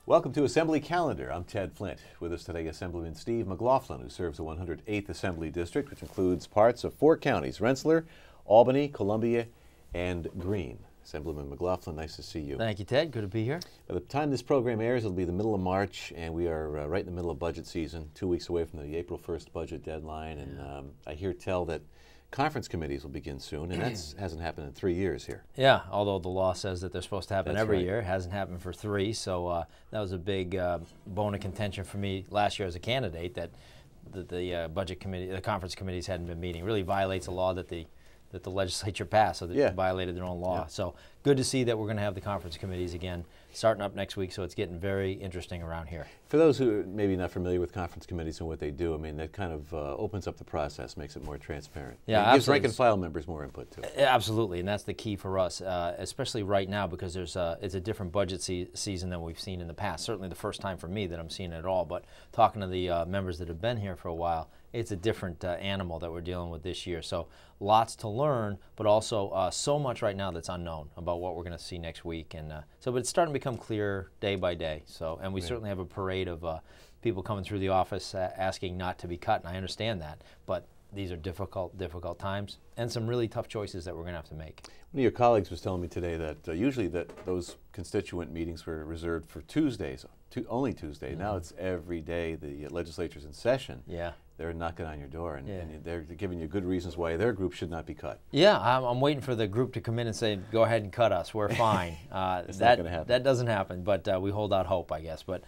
Welcome to Assembly Calendar. I'm Ted Flint. With us today, Assemblyman Steve McLaughlin, who serves the 108th Assembly District, which includes parts of 4 counties: Rensselaer, Albany, Columbia, and Greene. Assemblyman McLaughlin, nice to see you. Thank you, Ted. Good to be here. By the time this program airs, it'll be the middle of March, and we are right in the middle of budget season, 2 weeks away from the April 1st budget deadline. And I hear tell that conference committees will begin soon, and that hasn't happened in 3 years here. Yeah, although the law says that they're supposed to happen That's every right. year. It hasn't happened for 3, so that was a big bone of contention for me last year as a candidate, that the budget committee, the conference committees hadn't been meeting. It really violates a law that the legislature passed, so they violated their own law. Yeah. So good to see that we're going to have the conference committees again starting up next week, so it's getting very interesting around here. For those who are maybe not familiar with conference committees and what they do, I mean, that kind of opens up the process, makes it more transparent. Yeah, and it gives absolutely. rank and file members more input too. Absolutely, and that's the key for us, especially right now, because there's it's a different budget season than we've seen in the past. Certainly the first time for me that I'm seeing it at all, but talking to the members that have been here for a while, it's a different animal that we're dealing with this year. So lots to learn, but also so much right now that's unknown about what we're going to see next week. And but it's starting to become clear day by day. So, and we certainly have a parade of people coming through the office asking not to be cut, and I understand that. But these are difficult times, and some really tough choices that we're going to have to make. One of your colleagues was telling me today that usually those constituent meetings were reserved for Tuesdays, only Tuesday. Mm-hmm. Now it's every day the legislature's in session. Yeah. They're knocking on your door, and they're giving you good reasons why their group should not be cut. Yeah, I'm waiting for the group to come in and say, go ahead and cut us, we're fine. It's not gonna happen. That doesn't happen, but we hold out hope, I guess. But,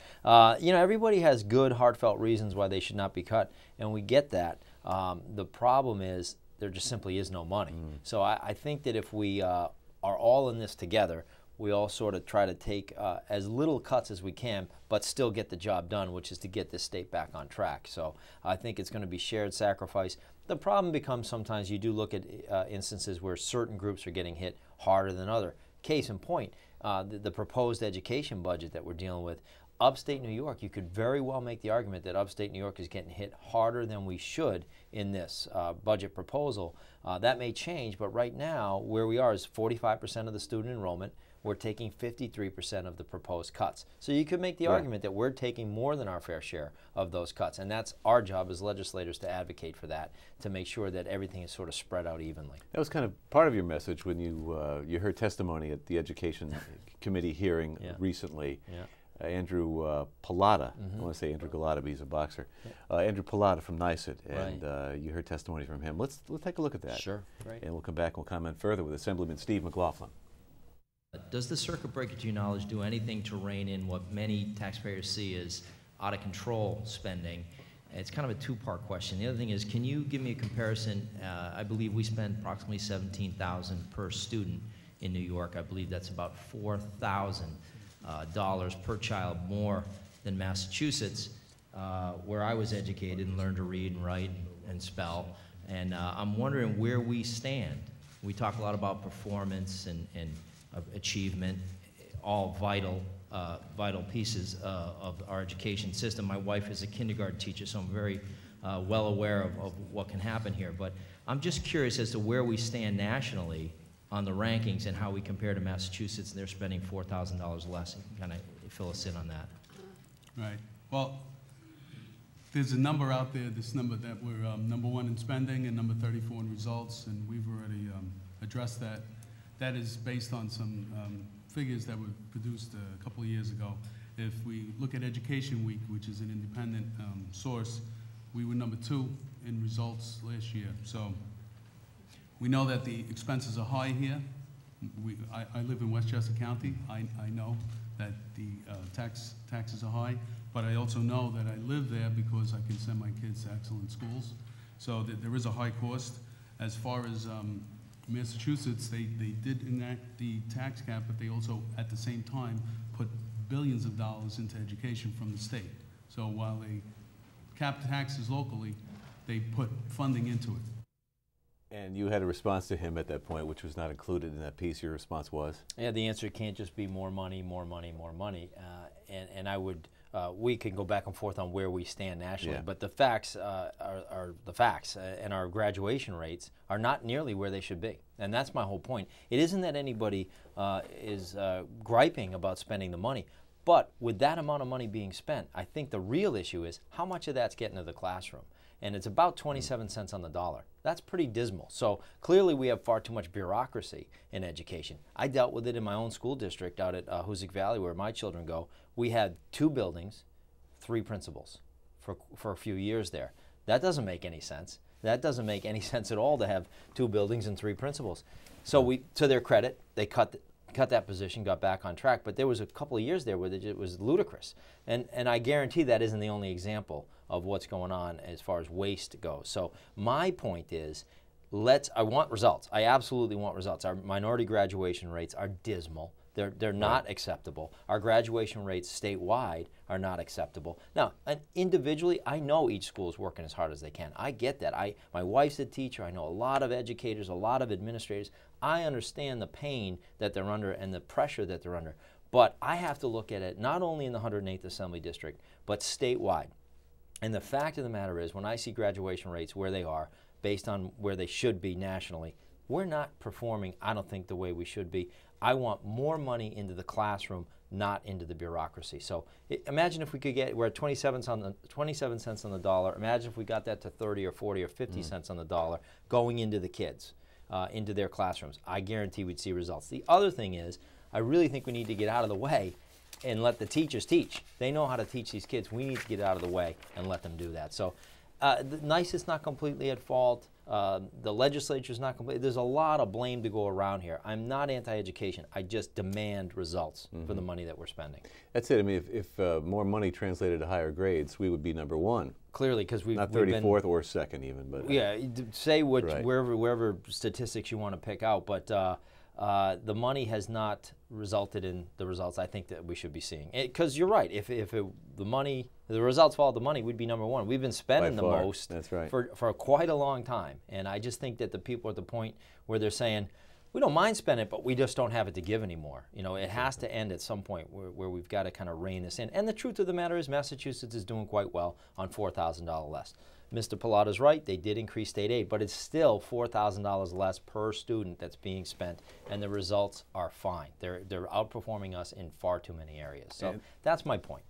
you know, everybody has good, heartfelt reasons why they should not be cut, and we get that. The problem is there just simply is no money. So I think that if we are all in this together, we all sort of try to take as little cuts as we can, but still get the job done, which is to get this state back on track. So I think it's going to be shared sacrifice. The problem becomes sometimes you do look at instances where certain groups are getting hit harder than other. Case in point, the proposed education budget that we're dealing with. Upstate New York, you could very well make the argument that upstate New York is getting hit harder than we should in this budget proposal. That may change, but right now where we are is 45% of the student enrollment. We're taking 53% of the proposed cuts. So you could make the argument that we're taking more than our fair share of those cuts, and that's our job as legislators to advocate for that, to make sure that everything is sort of spread out evenly. That was kind of part of your message when you heard testimony at the Education Committee hearing recently. Yeah. Andrew Pallotta, I want to say Andrew Galata, but he's a boxer. Andrew Pallotta from NYSET, and you heard testimony from him. Let's take a look at that. Sure. Right. And we'll come back and we'll comment further with Assemblyman Steve McLaughlin. Does the circuit breaker, to your knowledge, do anything to rein in what many taxpayers see as out-of-control spending? It's kind of a two-part question. The other thing is, can you give me a comparison? I believe we spend approximately $17,000 per student in New York. I believe that's about $4,000 per child more than Massachusetts, where I was educated and learned to read and write and spell. And I'm wondering where we stand. We talk a lot about performance and achievement, all vital pieces of our education system. My wife is a kindergarten teacher, so I'm very well aware of what can happen here. But I'm just curious as to where we stand nationally on the rankings and how we compare to Massachusetts, and they're spending $4,000 less. And kind of fill us in on that. Right. Well, there's a number out there, this number that we're number 1 in spending and number 34 in results, and we've already addressed that. That is based on some figures that were produced a couple of years ago. If we look at Education Week, which is an independent source, we were number 2 in results last year. So we know that the expenses are high here. I live in Westchester County. I know that the taxes are high, but I also know that I live there because I can send my kids to excellent schools. So there is a high cost. As far as Massachusetts, they did enact the tax cap, but they also, at the same time, put billions of dollars into education from the state. So while they cap taxes locally, they put funding into it. And you had a response to him at that point, which was not included in that piece. Your response was? Yeah, the answer can't just be more money, more money, more money. And I would, we can go back and forth on where we stand nationally, but the facts are the facts, and our graduation rates are not nearly where they should be. And that's my whole point. It isn't that anybody is griping about spending the money. But with that amount of money being spent, I think the real issue is how much of that's getting to the classroom. And it's about 27 cents on the dollar. That's pretty dismal. So clearly we have far too much bureaucracy in education. I dealt with it in my own school district out at Hoosick Valley, where my children go. We had 2 buildings, 3 principals for a few years there. That doesn't make any sense. That doesn't make any sense at all to have 2 buildings and 3 principals. So we, to their credit, they cut that position, got back on track. But there was a couple of years there where it was ludicrous. And I guarantee that isn't the only example of what's going on as far as waste goes. So my point is, I want results. I absolutely want results. Our minority graduation rates are dismal. They're not acceptable. Our graduation rates statewide are not acceptable. Now, individually, I know each school is working as hard as they can. I get that. My wife's a teacher. I know a lot of educators, a lot of administrators. I understand the pain that they're under and the pressure that they're under. But I have to look at it not only in the 108th Assembly District, but statewide. And the fact of the matter is, when I see graduation rates where they are, based on where they should be nationally, we're not performing, I don't think, the way we should be. I want more money into the classroom, not into the bureaucracy. So imagine if we could we're at 27 cents on the dollar. Imagine if we got that to 30 or 40 or 50 cents on the dollar going into the kids, into their classrooms. I guarantee we'd see results. The other thing is, I really think we need to get out of the way and let the teachers teach. They know how to teach these kids. We need to get out of the way and let them do that. So NICE is not completely at fault. The legislature is not completely. There's a lot of blame to go around here. I'm not anti-education. I just demand results for the money that we're spending. That's it. I mean, if more money translated to higher grades, we would be #1. Clearly, because we've not 34th or 2nd even. But yeah, say wherever statistics you want to pick out, but the money has not resulted in the results I think that we should be seeing. Because you're right, if the results followed the money, we'd be #1. We've been spending the most for quite a long time, and I just think that the people are at the point where they're saying, we don't mind spending it, but we just don't have it to give anymore. You know, it has to end at some point where we've got to kind of rein this in. And the truth of the matter is, Massachusetts is doing quite well on $4,000 less. Mr. Pallada's right, they did increase state aid, but it's still $4,000 less per student that's being spent, and the results are fine. They're outperforming us in far too many areas. So that's my point.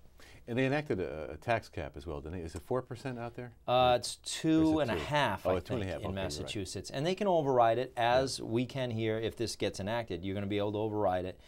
And they enacted a tax cap as well, didn't they? Is it 4% out there? It's 2.5%, I think, in Massachusetts. And they can override it, as we can here. If this gets enacted, you're going to be able to override it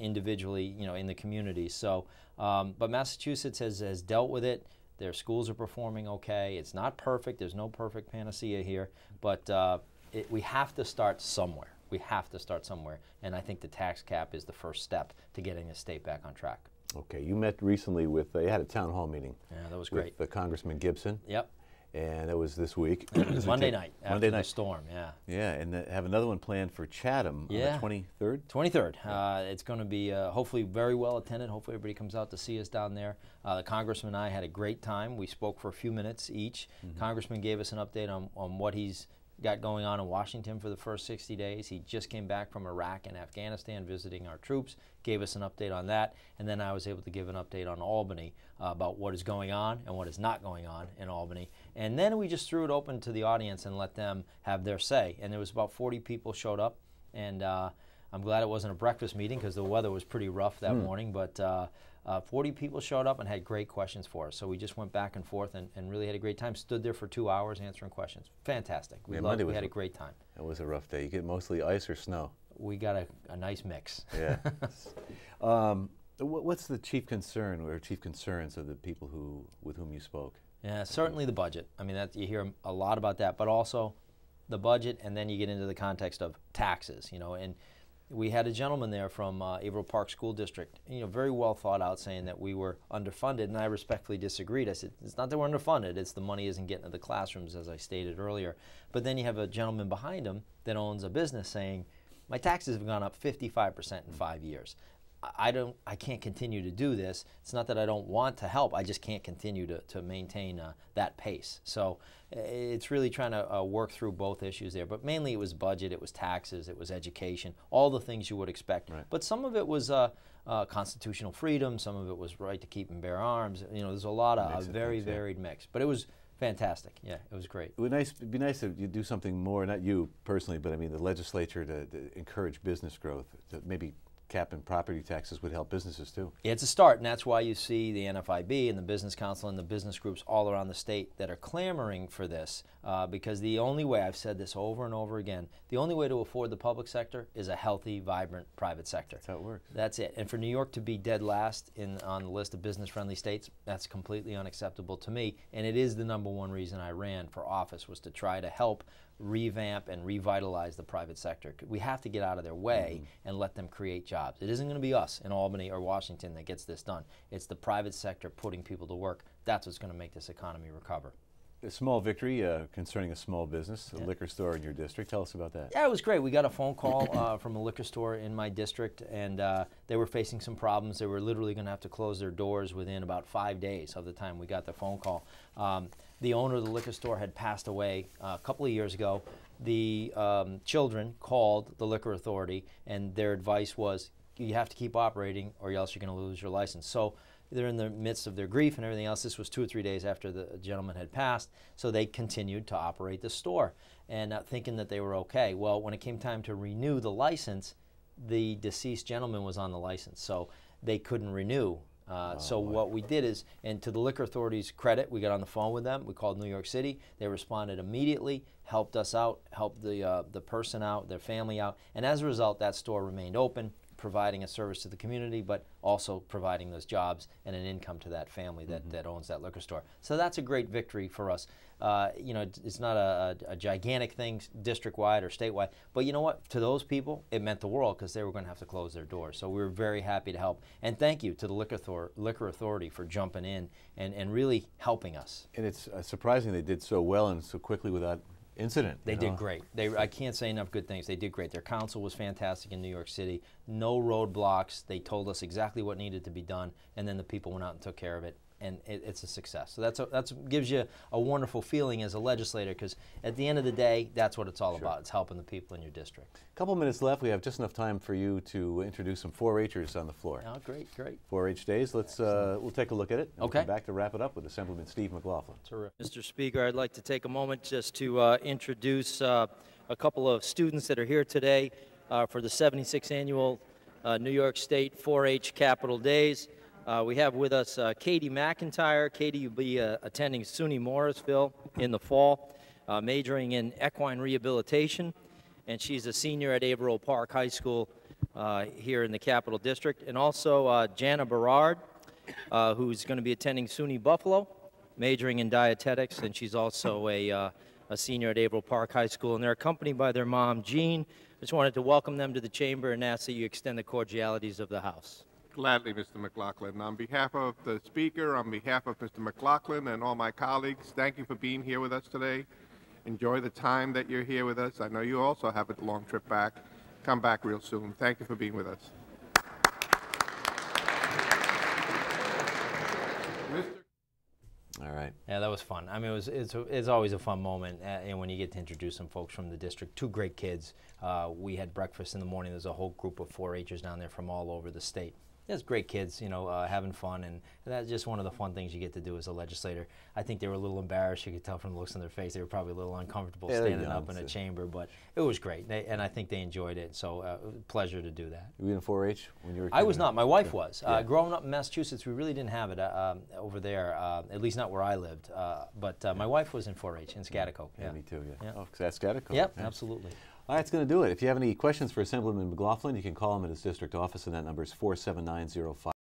individually, you know, in the community. So, but Massachusetts has dealt with it. Their schools are performing okay. It's not perfect. There's no perfect panacea here. But we have to start somewhere. We have to start somewhere. And I think the tax cap is the first step to getting the state back on track. Okay, you met recently with, you had a town hall meeting. Yeah, that was great. With Congressman Gibson. Yep. And that was this week. It was Monday night after the storm, yeah. Yeah, and have another one planned for Chatham on the 23rd? 23rd. It's going to be hopefully very well attended. Hopefully everybody comes out to see us down there. The Congressman and I had a great time. We spoke for a few minutes each. Congressman gave us an update on what he's got going on in Washington for the first 60 days. He just came back from Iraq and Afghanistan visiting our troops, gave us an update on that, and then I was able to give an update on Albany about what is going on and what is not going on in Albany. And then we just threw it open to the audience and let them have their say. And there was about 40 people showed up, and I'm glad it wasn't a breakfast meeting because the weather was pretty rough that morning, but 40 people showed up and had great questions for us. So we just went back and forth and really had a great time. Stood there for 2 hours answering questions. Fantastic. We had a great time. It was a rough day. You get mostly ice or snow? We got a nice mix. Yeah. What's the chief concern or chief concerns of the people with whom you spoke? Yeah, certainly the budget. I mean, you hear a lot about that, but also the budget, and then you get into the context of taxes, you know. And we had a gentleman there from Averill Park School District, you know, very well thought out, saying that we were underfunded, and I respectfully disagreed. I said, it's not that we're underfunded, it's the money isn't getting to the classrooms, as I stated earlier. But then you have a gentleman behind him that owns a business saying, my taxes have gone up 55% in 5 years. I can't continue to do this. It's not that I don't want to help, I just can't continue to maintain that pace. So it's really trying to work through both issues there. But mainly it was budget, it was taxes, it was education, all the things you would expect. Right. But some of it was constitutional freedom, some of it was right to keep and bear arms. You know, there's a lot of very varied mix. But it was fantastic. Yeah, it was great. It would be nice if you do something more, not you personally, but I mean the legislature to encourage business growth, to maybe cap in property taxes would help businesses too. It's a start, and that's why you see the NFIB and the Business Council and the business groups all around the state that are clamoring for this, because the only way, I've said this over and over again, the only way to afford the public sector is a healthy, vibrant private sector. That's how it works. That's it. And for New York to be dead last on the list of business-friendly states, that's completely unacceptable to me, and it is the #1 reason I ran for office, was to try to help revamp and revitalize the private sector. We have to get out of their way and let them create jobs. It isn't going to be us in Albany or Washington that gets this done. It's the private sector putting people to work. That's what's going to make this economy recover. A small victory concerning a small business, a liquor store in your district. Tell us about that. Yeah, it was great. We got a phone call from a liquor store in my district, and they were facing some problems. They were literally going to have to close their doors within about 5 days of the time we got the phone call. The owner of the liquor store had passed away a couple of years ago. The children called the liquor authority, and their advice was, you have to keep operating or else you're going to lose your license. So they're in the midst of their grief and everything else. This was 2 or 3 days after the gentleman had passed, so they continued to operate the store, and thinking that they were okay. Well, when it came time to renew the license, the deceased gentleman was on the license, so they couldn't renew. So what we did is, and to the liquor authority's credit, we got on the phone with them. We called New York City. They responded immediately, helped us out, helped the person out, their family out, and as a result, that store remained open, providing a service to the community, but also providing those jobs and an income to that family that owns that liquor store. So that's a great victory for us. You know, it's not a gigantic thing district-wide or statewide, but you know what? To those people, it meant the world, because they were going to have to close their doors. So we were very happy to help. And thank you to the liquor authority for jumping in and really helping us. And it's surprising they did so well and so quickly without incident. They did great. I can't say enough good things. They did great. Their counsel was fantastic in New York City. No roadblocks. They told us exactly what needed to be done, and then the people went out and took care of it, and it's a success. So that's gives you a wonderful feeling as a legislator, because at the end of the day, that's what it's all about. It's helping the people in your district. A couple minutes left. We have just enough time for you to introduce some 4-H'ers on the floor. Oh, great, great. 4-H days. Let's we'll take a look at it. And Okay. We'll come back to wrap it up with Assemblyman Steve McLaughlin. Terrific. Mr. Speaker, I'd like to take a moment just to introduce a couple of students that are here today for the 76th Annual New York State 4-H Capital Days. We have with us Katie McIntyre. Katie will be attending SUNY Morrisville in the fall, majoring in equine rehabilitation, and she's a senior at Averill Park High School here in the Capital District. And also Jana Berard, who's going to be attending SUNY Buffalo, majoring in dietetics, and she's also a senior at Averill Park High School, and they're accompanied by their mom, Jean. I just wanted to welcome them to the chamber and ask that you extend the cordialities of the House. Gladly, Mr. McLaughlin. On behalf of the Speaker, on behalf of Mr. McLaughlin and all my colleagues, thank you for being here with us today. Enjoy the time that you're here with us. I know you also have a long trip back. Come back real soon. Thank you for being with us. All right. Yeah, that was fun. I mean, it's always a fun moment, and when you get to introduce some folks from the district. 2 great kids. We had breakfast in the morning. There's a whole group of 4-H'ers down there from all over the state. There's great kids, you know, having fun, and that's just one of the fun things you get to do as a legislator. I think they were a little embarrassed. You could tell from the looks on their face. They were probably a little uncomfortable standing up in a chamber, but it was great, and I think they enjoyed it. So, pleasure to do that. Were you in 4-H when you were a kid? I was not. My wife was. Growing up in Massachusetts, we really didn't have it over there, at least not where I lived. But my wife was in 4-H in Scottico. Yeah, me too, yeah. Oh, because that's Scottico. Yep, absolutely. All right, that's going to do it. If you have any questions for Assemblyman McLaughlin, you can call him at his district office, and that number is 47905.